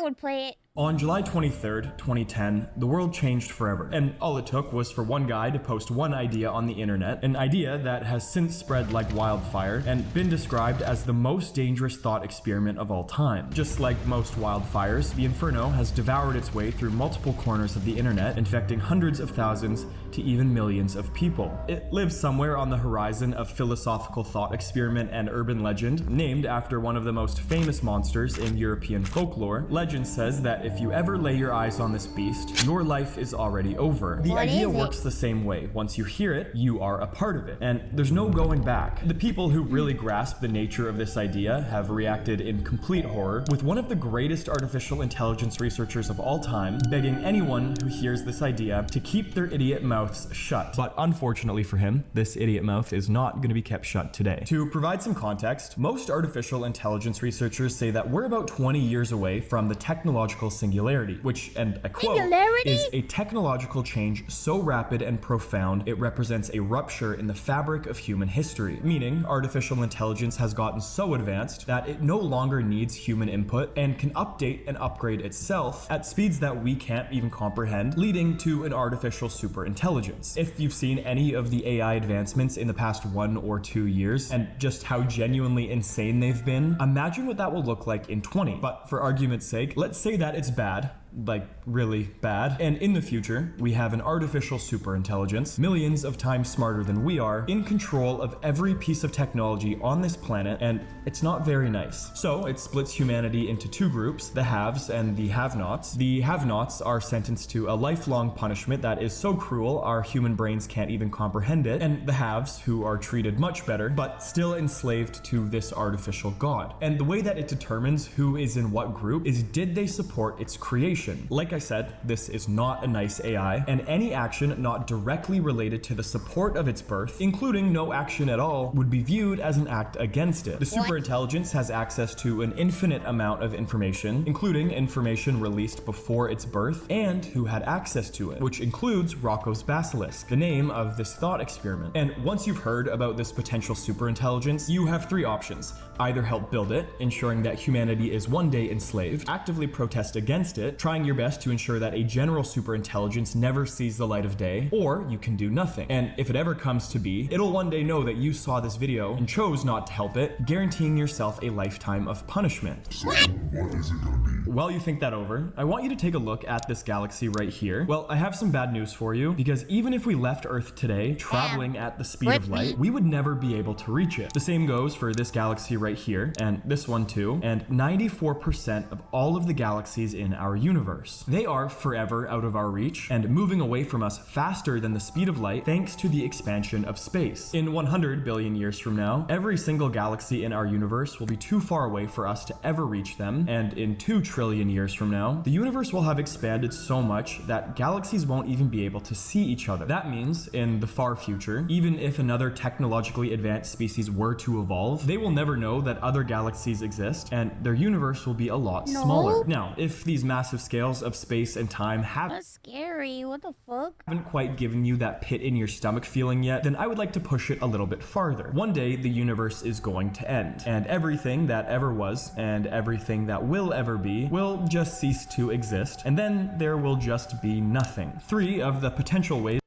would play it. On July 23rd, 2010, the world changed forever, and all it took was for one guy to post one idea on the internet, an idea that has since spread like wildfire and been described as the most dangerous thought experiment of all time. Just like most wildfires, the Inferno has devoured its way through multiple corners of the internet, infecting hundreds of thousands to even millions of people. It lives somewhere on the horizon of philosophical thought experiment and urban legend, named after one of the most famous monsters in European folklore. Legend says that if you ever lay your eyes on this beast, your life is already over. The idea works the same way. Once you hear it, you are a part of it, and there's no going back. The people who really grasp the nature of this idea have reacted in complete horror, with one of the greatest artificial intelligence researchers of all time begging anyone who hears this idea to keep their idiot mouths shut. But unfortunately for him, this idiot mouth is not going to be kept shut today. To provide some context, most artificial intelligence researchers say that we're about 20 years away from the technological singularity, which, and I quote, is a technological change so rapid and profound it represents a rupture in the fabric of human history, meaning artificial intelligence has gotten so advanced that it no longer needs human input and can update and upgrade itself at speeds that we can't even comprehend, leading to an artificial superintelligence. If you've seen any of the AI advancements in the past 1 or 2 years and just how genuinely insane they've been, imagine what that will look like in 20. But for argument's sake, let's say that it's bad, like really bad, and in the future we have an artificial superintelligence millions of times smarter than we are, in control of every piece of technology on this planet, and it's not very nice. So it splits humanity into two groups, the haves and the have-nots. The have-nots are sentenced to a lifelong punishment that is so cruel our human brains can't even comprehend it, and the haves, who are treated much better but still enslaved to this artificial god. And the way that it determines who is in what group is, did they support its creation? Like I said, this is not a nice AI, and any action not directly related to the support of its birth, including no action at all, would be viewed as an act against it. The superintelligence has access to an infinite amount of information, including information released before its birth and who had access to it, which includes Rocco's basilisk, the name of this thought experiment. And once you've heard about this potential superintelligence, you have three options. Either help build it, ensuring that humanity is one day enslaved, actively protest against it, trying your best to ensure that a general superintelligence never sees the light of day, or you can do nothing. And if it ever comes to be, it'll one day know that you saw this video and chose not to help it, guaranteeing yourself a lifetime of punishment. So, what is it gonna be? While you think that over, I want you to take a look at this galaxy right here. Well, I have some bad news for you, because even if we left Earth today, traveling at the speed of light, we would never be able to reach it. The same goes for this galaxy right here, and this one too, and 94% of all of the galaxies in our universe. They are forever out of our reach and moving away from us faster than the speed of light thanks to the expansion of space. In 100 billion years from now, every single galaxy in our universe will be too far away for us to ever reach them, and in 2 trillion years from now, the universe will have expanded so much that galaxies won't even be able to see each other. That means, in the far future, even if another technologically advanced species were to evolve, they will never know that other galaxies exist, and their universe will be a lot smaller. Now, if these massive scales of space and time That's scary. What the fuck? haven't quite given you that pit in your stomach feeling yet, then I would like to push it a little bit farther. One day, the universe is going to end, and everything that ever was and everything that will ever be will just cease to exist, and then there will just be nothing. 3 of the potential ways.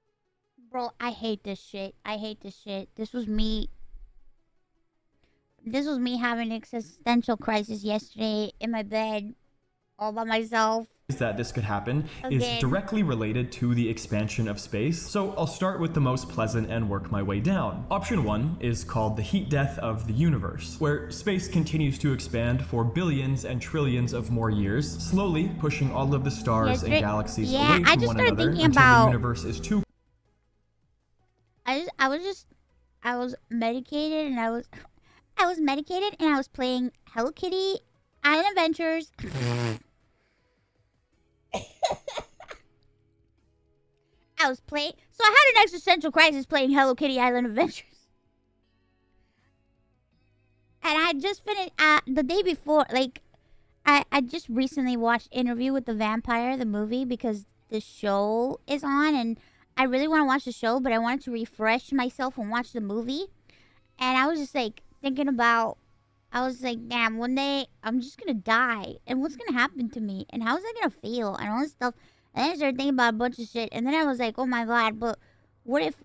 Bro, I hate this shit. I hate this shit. This was me having an existential crisis yesterday in my bed all by myself. That this could happen is directly related to the expansion of space. So I'll start with the most pleasant and work my way down. Option 1 is called the heat death of the universe, where space continues to expand for billions and trillions of more years, slowly pushing all of the stars and galaxies away from one another until the universe is too. I was medicated and I was playing Hello Kitty Island Adventures. So I had an existential crisis playing Hello Kitty Island Adventures. And I just finished, the day before, like, I just recently watched Interview with the Vampire, the movie, because the show is on, and I really want to watch the show, but I wanted to refresh myself and watch the movie. And I was just, like, thinking about I was like, damn, one day I'm just gonna die. And what's gonna happen to me? And how's that gonna feel? And all this stuff. And then I started thinking about a bunch of shit. And then I was like, oh my god, but what if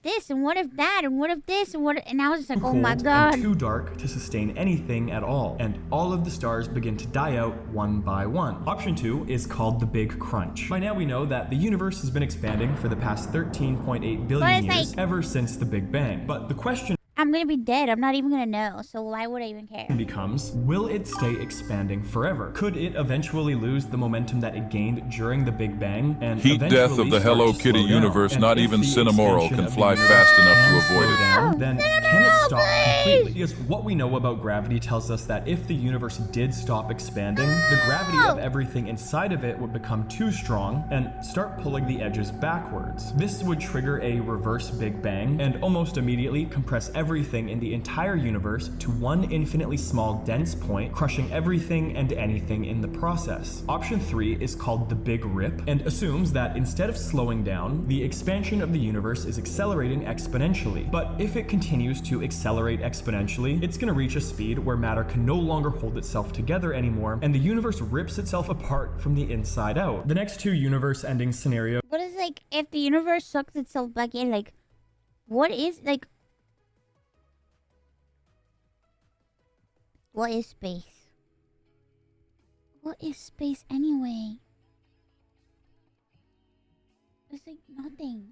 this and what if that and what if this and what, and I was just like, oh my god. And too dark to sustain anything at all, and all of the stars begin to die out one by one. Option 2 is called the Big Crunch. By now we know that the universe has been expanding for the past 13.8 billion years, ever since the Big Bang. But the question I'm gonna be dead. I'm not even gonna know. So why would I even care? becomes, will it stay expanding forever? Could it eventually lose the momentum that it gained during the Big Bang and heat death of the Hello Kitty universe? Not even Cinnamoroll can fly fast enough to avoid it. Down, then can it stop completely? Because what we know about gravity tells us that if the universe did stop expanding, the gravity of everything inside of it would become too strong and start pulling the edges backwards. This would trigger a reverse Big Bang and almost immediately compress everything in the entire universe to one infinitely small dense point, crushing everything and anything in the process. Option 3 is called the Big Rip and assumes that instead of slowing down, the expansion of the universe is accelerating exponentially. But if it continues to accelerate exponentially, it's going to reach a speed where matter can no longer hold itself together anymore, and the universe rips itself apart from the inside out. The next two universe-ending scenarios. What is, like, if the universe sucks itself back in, like, what is, like, what is space? What is space anyway? It's like nothing.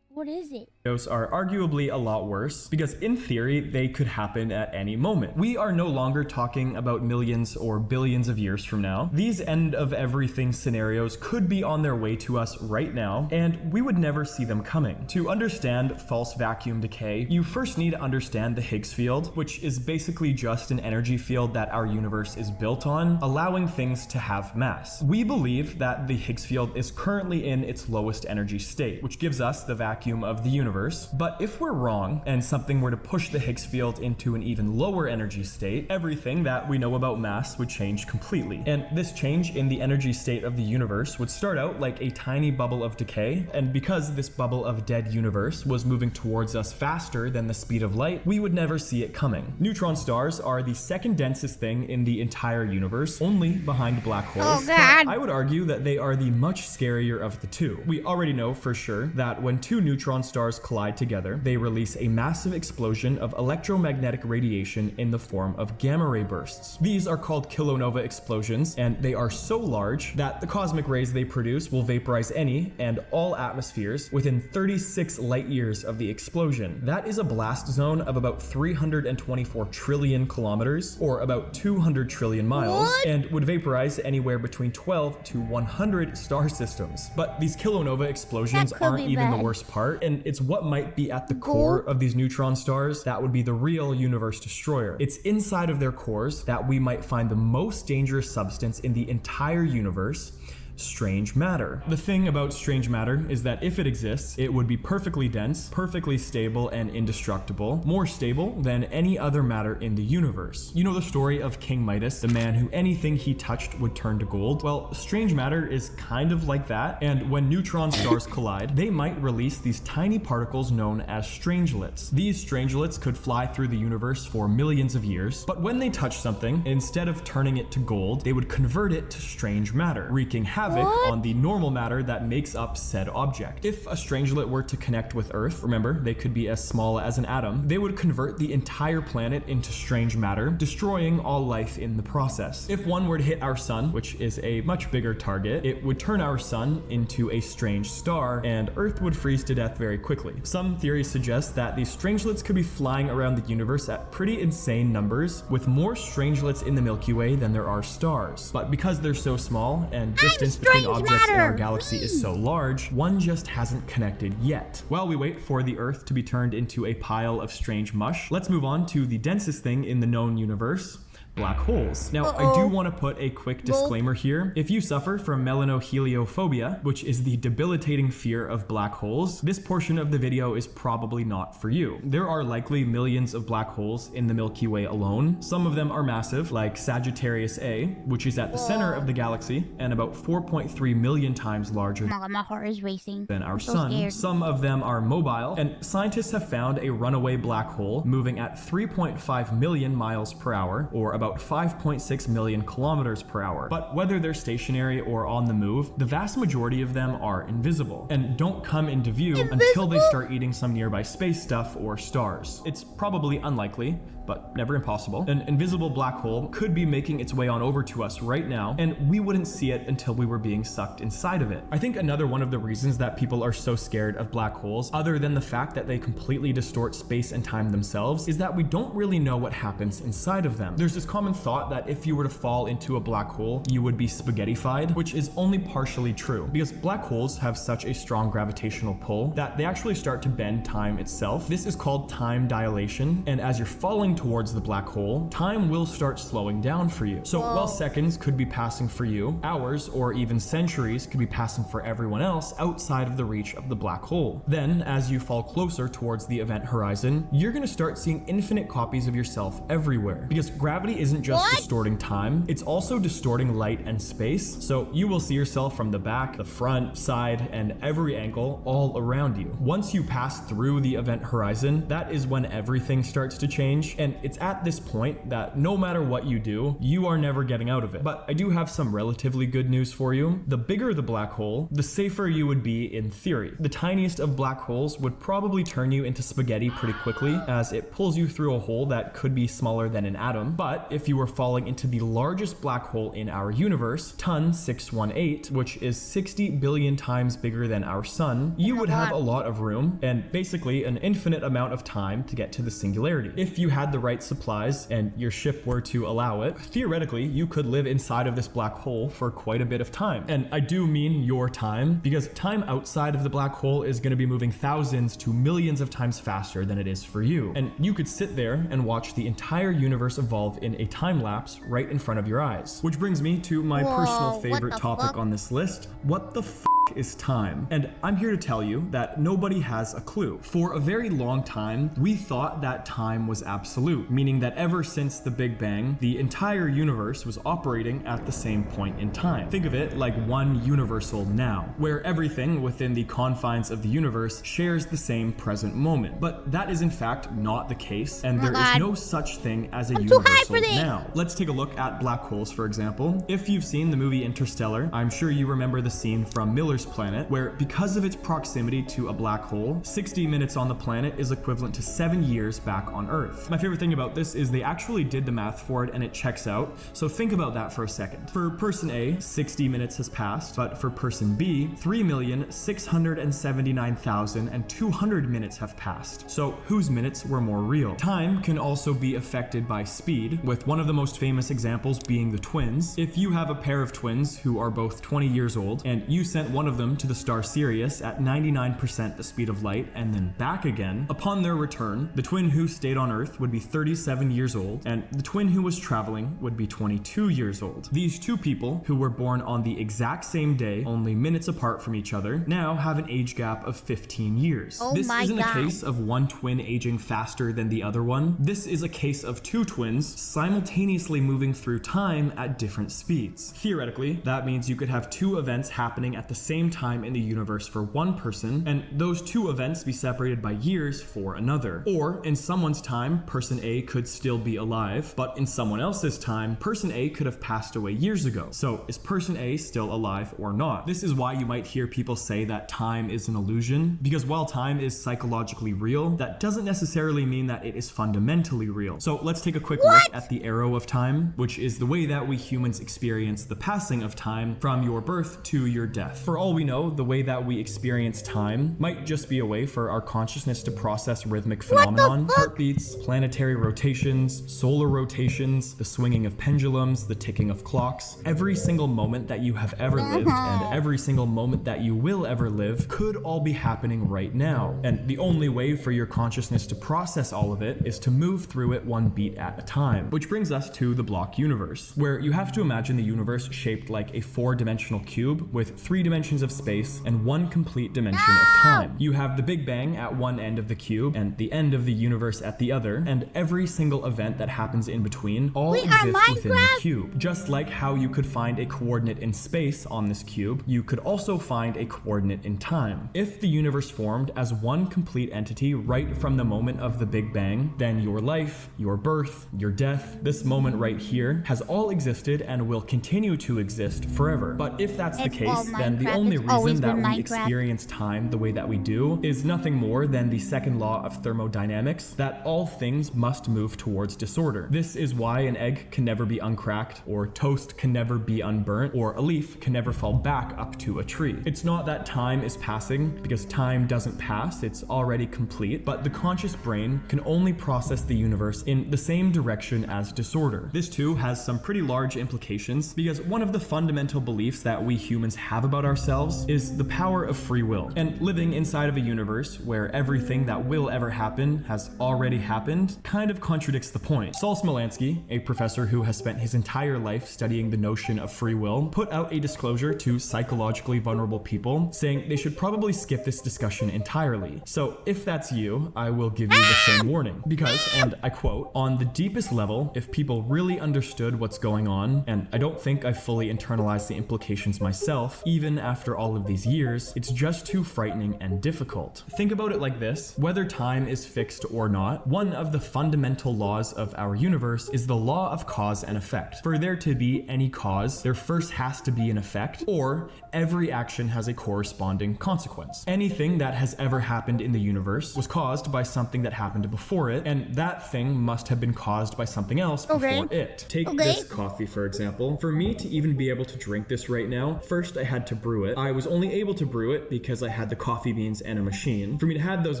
What is it? Are arguably a lot worse because in theory they could happen at any moment. We are no longer talking about millions or billions of years from now. These end of everything scenarios could be on their way to us right now, and we would never see them coming. To understand false vacuum decay, you first need to understand the Higgs field, which is basically just an energy field that our universe is built on, allowing things to have mass. We believe that the Higgs field is currently in its lowest energy state, which gives us the vacuum of the universe. But if we're wrong and something were to push the Higgs field into an even lower energy state, everything that we know about mass would change completely. And this change in the energy state of the universe would start out like a tiny bubble of decay, and because this bubble of dead universe was moving towards us faster than the speed of light, we would never see it coming. Neutron stars are the second densest thing in the entire universe, only behind black holes. Oh god! But I would argue that they are the much scarier of the two. We already know for sure that when two neutron stars collide together, they release a massive explosion of electromagnetic radiation in the form of gamma ray bursts. These are called kilonova explosions, and they are so large that the cosmic rays they produce will vaporize any and all atmospheres within 36 light years of the explosion. That is a blast zone of about 324 trillion kilometers, or about 200 trillion miles, and would vaporize anywhere between 12 to 100 star systems. But these kilonova explosions aren't even the worst part, and it's what might be at the core of these neutron stars that would be the real universe destroyer. It's inside of their cores that we might find the most dangerous substance in the entire universe: strange matter. The thing about strange matter is that if it exists, it would be perfectly dense, perfectly stable, and indestructible, more stable than any other matter in the universe. You know the story of King Midas, the man who anything he touched would turn to gold? Well, strange matter is kind of like that, and when neutron stars collide, they might release these tiny particles known as strangelets. These strangelets could fly through the universe for millions of years, but when they touch something, instead of turning it to gold, they would convert it to strange matter, wreaking havoc on the normal matter that makes up said object. If a strangelet were to connect with Earth, remember, they could be as small as an atom, they would convert the entire planet into strange matter, destroying all life in the process. If one were to hit our sun, which is a much bigger target, it would turn our sun into a strange star, and Earth would freeze to death very quickly. Some theories suggest that these strangelets could be flying around the universe at pretty insane numbers, with more strangelets in the Milky Way than there are stars. But because they're so small and distance between objects in our galaxy is so large, one just hasn't connected yet. While we wait for the Earth to be turned into a pile of strange mush, let's move on to the densest thing in the known universe: black holes. Now, I do want to put a quick disclaimer here. If you suffer from melanoheliophobia, which is the debilitating fear of black holes, this portion of the video is probably not for you. There are likely millions of black holes in the Milky Way alone. Some of them are massive, like Sagittarius A, which is at the center of the galaxy and about 4.3 million times larger Oh my god, my heart is racing. than our I'm so sun. scared. Some of them are mobile, and scientists have found a runaway black hole moving at 3.5 million miles per hour, or about 5.6 million kilometers per hour. But whether they're stationary or on the move, the vast majority of them are invisible and don't come into view until they start eating some nearby space stuff or stars. It's probably unlikely, but never impossible. An invisible black hole could be making its way on over to us right now, and we wouldn't see it until we were being sucked inside of it. I think another one of the reasons that people are so scared of black holes, other than the fact that they completely distort space and time themselves, is that we don't really know what happens inside of them. There's this common thought that if you were to fall into a black hole, you would be spaghettified, which is only partially true, because black holes have such a strong gravitational pull that they actually start to bend time itself. This is called time dilation, and as you're falling towards the black hole, time will start slowing down for you. So while seconds could be passing for you, hours or even centuries could be passing for everyone else outside of the reach of the black hole. Then, as you fall closer towards the event horizon, you're going to start seeing infinite copies of yourself everywhere, because gravity isn't just distorting time, it's also distorting light and space. So you will see yourself from the back, the front, side, and every angle all around you. Once you pass through the event horizon, that is when everything starts to change, and it's at this point that no matter what you do, you are never getting out of it. But I do have some relatively good news for you. The bigger the black hole, the safer you would be in theory. The tiniest of black holes would probably turn you into spaghetti pretty quickly, as it pulls you through a hole that could be smaller than an atom. But if you were falling into the largest black hole in our universe, Ton 618, which is 60 billion times bigger than our sun, you would have a lot of room and basically an infinite amount of time to get to the singularity. If you had the right supplies and your ship were to allow it, theoretically you could live inside of this black hole for quite a bit of time. And I do mean your time, because time outside of the black hole is going to be moving thousands to millions of times faster than it is for you. And you could sit there and watch the entire universe evolve in a time lapse right in front of your eyes. Which brings me to my personal favorite topic on this list. What the f is time? And I'm here to tell you that nobody has a clue. For a very long time, we thought that time was absolute, meaning that ever since the Big Bang, the entire universe was operating at the same point in time. Think of it like one universal now, where everything within the confines of the universe shares the same present moment. But that is in fact not the case, and there is no such thing as a universal now. Let's take a look at black holes, for example. If you've seen the movie Interstellar, I'm sure you remember the scene from Miller's Planet, where because of its proximity to a black hole, 60 minutes on the planet is equivalent to 7 years back on Earth. My favorite thing about this is they actually did the math for it and it checks out, so think about that for a second. For person A, 60 minutes has passed, but for person B, 3,679,200 minutes have passed. So whose minutes were more real? Time can also be affected by speed, with one of the most famous examples being the twins. If you have a pair of twins who are both 20 years old, and you sent one of them to the star Sirius at 99% the speed of light and then back again, upon their return, the twin who stayed on Earth would be 37 years old, and the twin who was traveling would be 22 years old. These two people, who were born on the exact same day, only minutes apart from each other, now have an age gap of 15 years. This isn't a case of one twin aging faster than the other one. This is a case of two twins simultaneously moving through time at different speeds. Theoretically, that means you could have two events happening at the same time in the universe for one person, and those two events be separated by years for another. Or, in someone's time, person A could still be alive, but in someone else's time, person A could have passed away years ago. So, is person A still alive or not? This is why you might hear people say that time is an illusion, because while time is psychologically real, that doesn't necessarily mean that it is fundamentally real. So, let's take a quick look at the arrow of time, which is the way that we humans experience the passing of time from your birth to your death. For all all we know, the way that we experience time might just be a way for our consciousness to process rhythmic phenomenon, heartbeats, planetary rotations, solar rotations, the swinging of pendulums, the ticking of clocks. Every single moment that you have ever lived and every single moment that you will ever live could all be happening right now. And the only way for your consciousness to process all of it is to move through it one beat at a time. Which brings us to the block universe, where you have to imagine the universe shaped like a 4-dimensional cube with 3 dimensions of space and 1 complete dimension of time. You have the Big Bang at one end of the cube and the end of the universe at the other, and every single event that happens in between all exists within the cube. Just like how you could find a coordinate in space on this cube, you could also find a coordinate in time. If the universe formed as one complete entity right from the moment of the Big Bang, then your life, your birth, your death, this moment right here has all existed and will continue to exist forever. But if that's the case, then the only reason that we experience time the way that we do is nothing more than the second law of thermodynamics, that all things must move towards disorder. This is why an egg can never be uncracked, or toast can never be unburnt, or a leaf can never fall back up to a tree. It's not that time is passing, because time doesn't pass, it's already complete, but the conscious brain can only process the universe in the same direction as disorder. This too has some pretty large implications, because one of the fundamental beliefs that we humans have about ourselves is the power of free will. And living inside of a universe where everything that will ever happen has already happened kind of contradicts the point. Saul Smolansky, a professor who has spent his entire life studying the notion of free will, put out a disclosure to psychologically vulnerable people saying they should probably skip this discussion entirely. So if that's you, I will give you the same warning. Because, and I quote, "On the deepest level, if people really understood what's going on, and I don't think I've fully internalized the implications myself, even after all of these years, it's just too frightening and difficult." Think about it like this: whether time is fixed or not, one of the fundamental laws of our universe is the law of cause and effect. For there to be any cause, there first has to be an effect, or every action has a corresponding consequence. Anything that has ever happened in the universe was caused by something that happened before it, and that thing must have been caused by something else before it. Take this coffee, for example. For me to even be able to drink this right now, first I had to brew it. I was only able to brew it because I had the coffee beans and a machine. For me to have those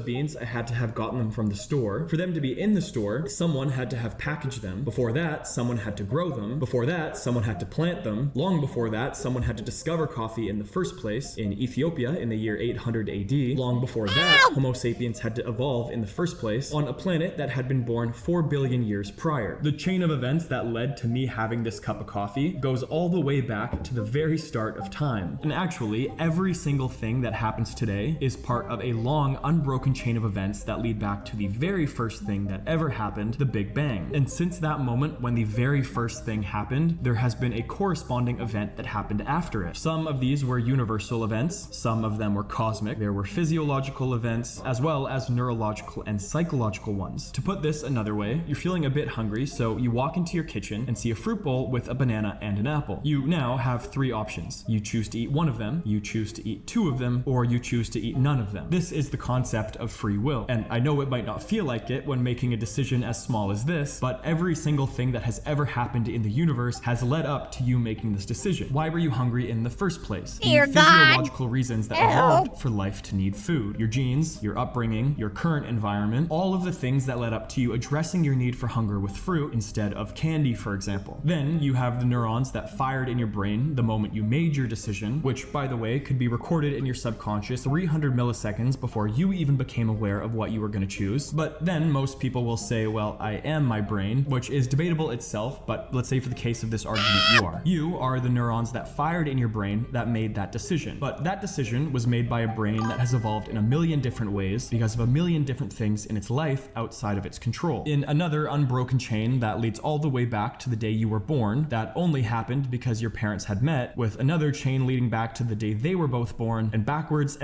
beans, I had to have gotten them from the store. For them to be in the store, someone had to have packaged them. Before that, someone had to grow them. Before that, someone had to plant them. Long before that, someone had to discover coffee in the first place in Ethiopia in the year 800 AD. Long before that, Homo sapiens had to evolve in the first place on a planet that had been born 4 billion years prior. The chain of events that led to me having this cup of coffee goes all the way back to the very start of time. And actually, every single thing that happens today is part of a long, unbroken chain of events that lead back to the very first thing that ever happened, the Big Bang. And since that moment when the very first thing happened, there has been a corresponding event that happened after it. Some of these were universal events, some of them were cosmic, there were physiological events, as well as neurological and psychological ones. To put this another way, you're feeling a bit hungry, so you walk into your kitchen and see a fruit bowl with a banana and an apple. You now have 3 options. You choose to eat one of them, you choose to eat 2 of them, or you choose to eat none of them. This is the concept of free will. And I know it might not feel like it when making a decision as small as this, but every single thing that has ever happened in the universe has led up to you making this decision. Why were you hungry in the first place? The physiological reasons that evolved for life to need food. Your genes, your upbringing, your current environment, all of the things that led up to you addressing your need for hunger with fruit instead of candy, for example. Then you have the neurons that fired in your brain the moment you made your decision, which, by the way, could be recorded in your subconscious 300 milliseconds before you even became aware of what you were going to choose. But then most people will say, well, I am my brain, which is debatable itself, but let's say for the case of this argument, you are. You are the neurons that fired in your brain that made that decision. But that decision was made by a brain that has evolved in a million different ways because of a million different things in its life outside of its control. In another unbroken chain that leads all the way back to the day you were born, that only happened because your parents had met, with another chain leading back to the day they were both born, and backwards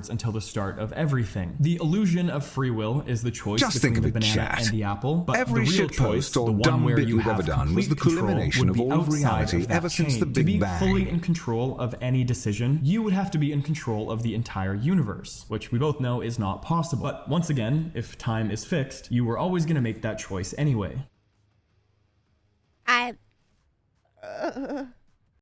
until the start of everything. The illusion of free will is the choice between the banana and the apple, but every the real choice, the one where you have complete control, would be outside of that chain. To be fully in control of any decision, you would have to be in control of the entire universe, which we both know is not possible. But once again, if time is fixed, you were always going to make that choice anyway.